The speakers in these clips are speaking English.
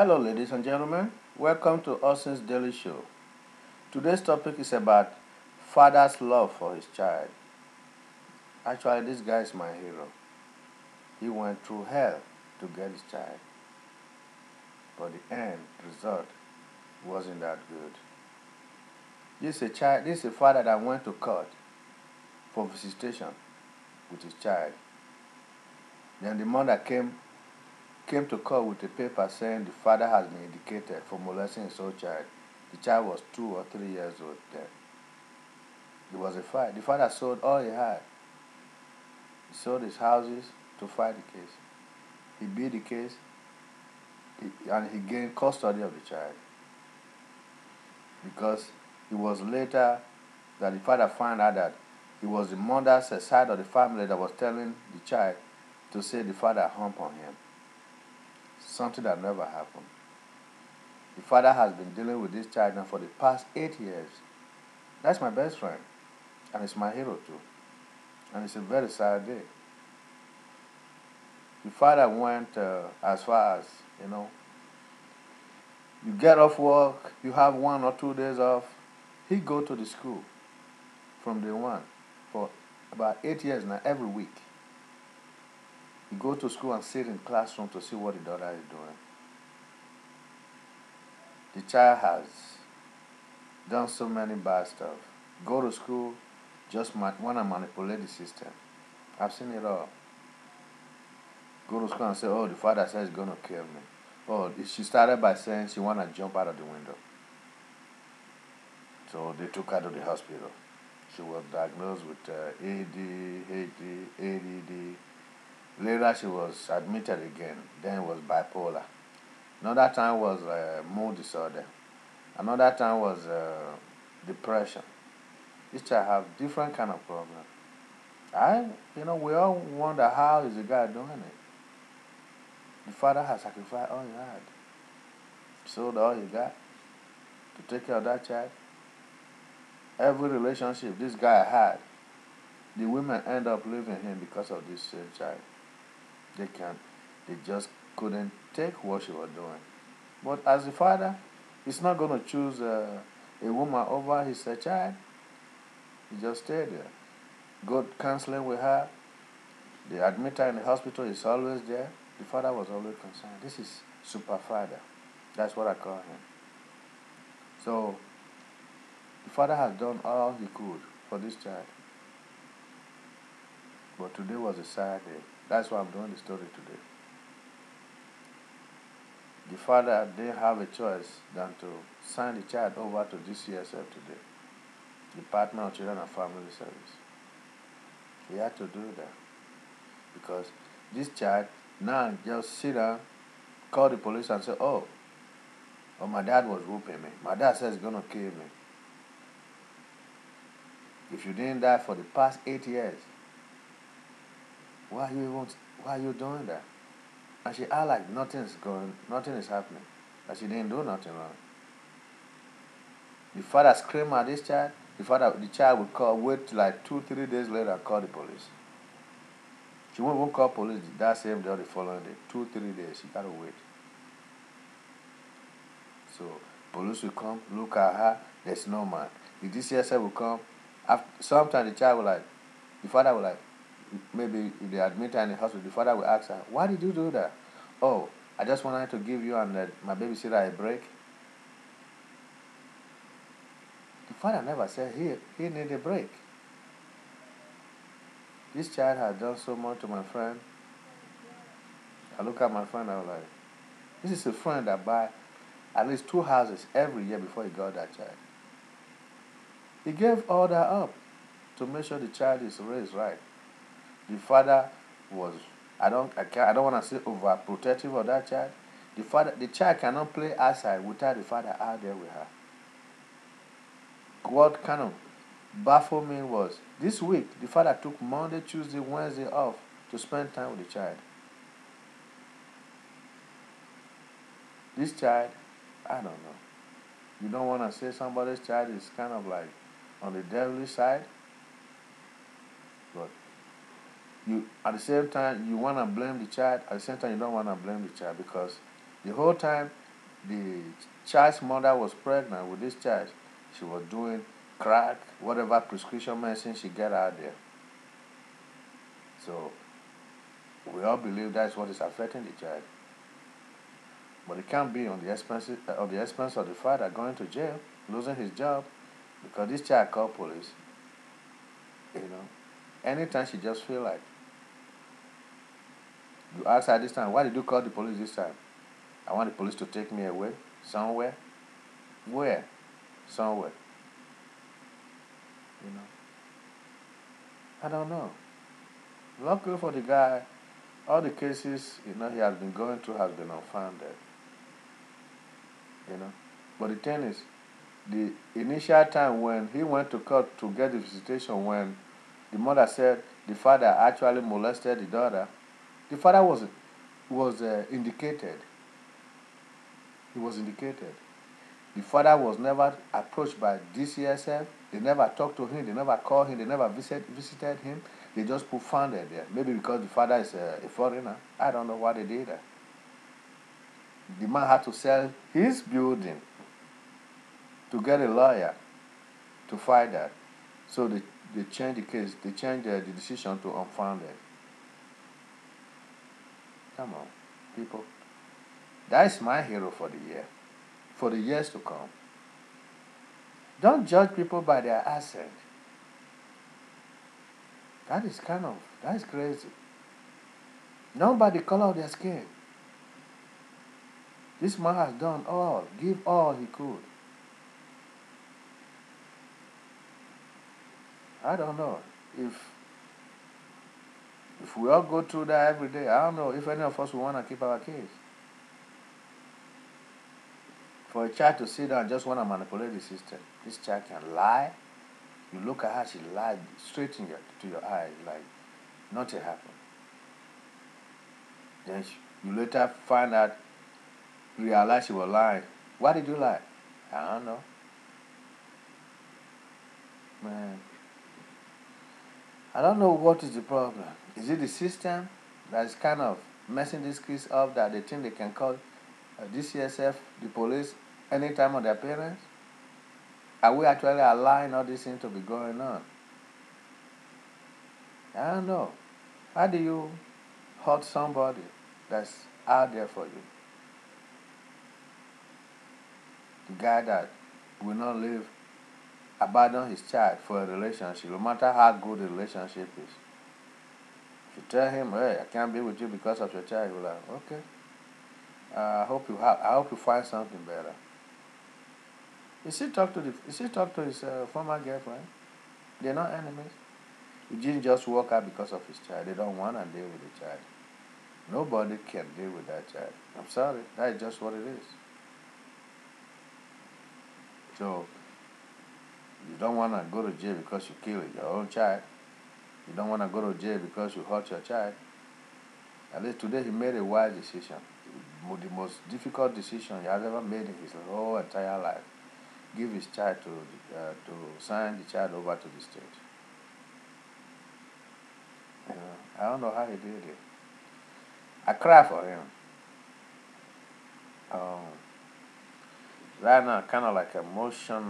Hello, ladies and gentlemen. Welcome to Austin's Daily Show. Today's topic is about father's love for his child. Actually, this guy is my hero. He went through hell to get his child, but the end result wasn't that good. This is a father that went to court for visitation with his child. Then the mother came to court with a paper saying the father has been indicated for molesting his own child. The child was 2 or 3 years old then. It was a fight. The father sold all he had. He sold his houses to fight the case. He beat the case and he gained custody of the child because it was later that the father found out that it was the mother's side of the family that was telling the child to say the father humped on him. Something that never happened. The father has been dealing with this child now for the past 8 years. That's my best friend. And it's my hero too. And it's a very sad day. The father went as far as, you get off work, you have 1 or 2 days off. He go to the school from day one for about 8 years now, every week. He go to school and sit in classroom to see what the daughter is doing. The child has done so many bad stuff. Go to school, just want to manipulate the system. I've seen it all. Go to school and say, oh, the father says he's going to kill me. Oh, she started by saying she want to jump out of the window. So they took her to the hospital. She was diagnosed with ADD. Later she was admitted again. Then it was bipolar. Another time was mood disorder. Another time was depression. This child have different kind of problem. We all wonder how is the guy doing it. The father has sacrificed all he had, sold all he got to take care of that child. Every relationship this guy had, the women end up leaving him because of this same child. They just couldn't take what she was doing. But as a father, he's not going to choose a woman over his child. He just stayed there. Go counseling with her. They admit her in the hospital. He's always there. The father was always concerned. This is super father. That's what I call him. So, the father has done all he could for this child. But today was a sad day. That's why I'm doing the story today. The father didn't have a choice than to sign the child over to DCSF today, Department of Children and Family Service. He had to do that because this child now just sit down, call the police and say, oh, my dad was whooping me. My dad says he's going to kill me. If you didn't die for the past 8 years, why are you doing that? And she act like nothing is happening. That she didn't do nothing wrong. The father screamed at this child. The child would wait like 2-3 days later and call the police. She won't even call police that same day or the following day. 2-3 days, she gotta wait. So police will come, look at her, there's no man. The DCSF will come. Sometimes the father will maybe if they admit her in the hospital, the father will ask her, why did you do that? Oh, I just wanted to give you and my babysitter a break. The father never said he need a break. This child has done so much to my friend. I look at my friend, I was like, this is a friend that buy at least 2 houses every year before he got that child. He gave all that up to make sure the child is raised right. The father was, I don't want to say overprotective of that child. The child cannot play outside without the father out there with her. What kind of baffled me was this week the father took Monday, Tuesday, Wednesday off to spend time with the child. This child, I don't know. You don't want to say somebody's child is kind of like on the devilish side, but at the same time you want to blame the child. At the same time you don't want to blame the child because the whole time The child's mother was pregnant with this child. She was doing crack, whatever prescription medicine she get out there. So we all believe that's what is affecting the child. But it can't be on the expense of the father going to jail, losing his job, because this child called police. You know, anytime she just feel like you ask her this time, why did you call the police this time? I want the police to take me away somewhere. Where? Somewhere. You know, I don't know. Luckily for the guy, all the cases he has been going through has been unfounded. You know, but the thing is, the initial time when he went to court to get the visitation, when the mother said the father actually molested the daughter, the father was indicated. He was indicated. The father was never approached by DCSF. They never talked to him. They never called him. They never visited him. They just put founded there. Maybe because the father is a foreigner. I don't know why they did that. The man had to sell his building to get a lawyer to fight that. So they changed the case. They changed the decision to unfounded. Come on, people. That is my hero for the year. For the years to come. Don't judge people by their accent. That is crazy. Not by the color of their skin. This man has done all, give all he could. I don't know if we all go through that every day. I don't know if any of us will want to keep our kids. For a child to sit down and just want to manipulate the system, this child can lie. You look at her, she lied straight to your eyes, like nothing happened. Then you later find out, realize she was lying. Why did you lie? I don't know. Man, I don't know what is the problem. Is it the system that is kind of messing these kids up that they think they can call DCSF, the police, anytime on their parents? Are we actually allowing all these things to be going on? I don't know. How do you hurt somebody that's out there for you? The guy that will not live, abandon his child for a relationship, no matter how good the relationship is. If you tell him, hey, I can't be with you because of your child, he'll be like, okay. I hope you find something better. You still talk to his former girlfriend. They're not enemies. He didn't just walk out because of his child. They don't want to deal with the child. Nobody can deal with that child. I'm sorry. That is just what it is. So, you don't want to go to jail because you killed your own child. You don't want to go to jail because you hurt your child. At least today he made a wise decision. The most difficult decision he has ever made in his whole entire life. Give his child to sign the child over to the state. You know, I don't know how he did it. I cry for him. Right now, kind of like emotional,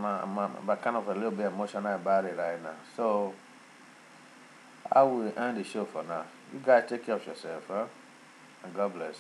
but kind of a little bit emotional about it right now. So I will end the show for now. You guys take care of yourself, huh? And God bless.